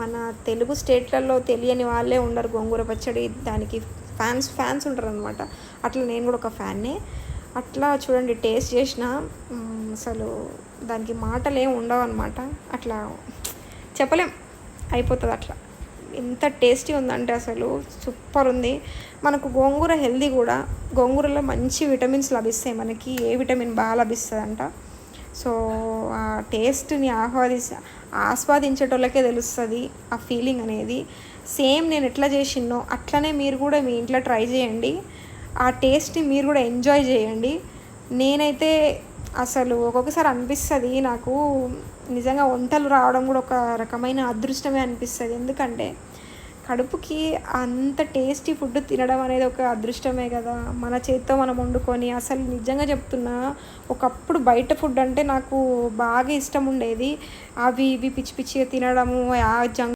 మన తెలుగు స్టేట్లలో తెలియని వాళ్ళే ఉండరు గోంగూర పచ్చడి. దానికి ఫ్యాన్స్ ఉంటారనమాట. అట్లా నేను కూడా ఒక ఫ్యాన్నే. అట్లా చూడండి టేస్ట్ చేసిన అసలు దానికి మాటలేం ఉండవన్నమాట. అట్లా చెప్పలేం, అయిపోతుంది అట్లా. ఎంత టేస్టీ ఉందంటే అసలు సూపర్ ఉంది. మనకు గోంగూర హెల్దీ కూడా. గోంగూరలో మంచి విటమిన్స్ లభిస్తాయి మనకి. ఏ విటమిన్ బాగా లభిస్తుందంట. సో ఆ టేస్ట్ని ఆస్వాదించేటోళ్ళకే తెలుస్తుంది ఆ ఫీలింగ్ అనేది. సేమ్ నేను ఎట్లా చేసినో అట్లనే మీరు కూడా మీ ఇంట్లో ట్రై చేయండి. ఆ టేస్ట్ని మీరు కూడా ఎంజాయ్ చేయండి. నేనైతే అసలు ఒక్కొక్కసారి అనిపిస్తుంది నాకు నిజంగా వంటలు రావడం కూడా ఒక రకమైన అదృష్టమే అనిపిస్తుంది. ఎందుకంటే కడుపుకి అంత టేస్టీ ఫుడ్ తినడం అనేది ఒక అదృష్టమే కదా. మన చేతితో మనం వండుకొని, అసలు నిజంగా చెప్తున్నా, ఒకప్పుడు బయట ఫుడ్ అంటే నాకు బాగా ఇష్టం ఉండేది. అవి ఇవి పిచ్చి పిచ్చిగా తినడము, ఆ జంక్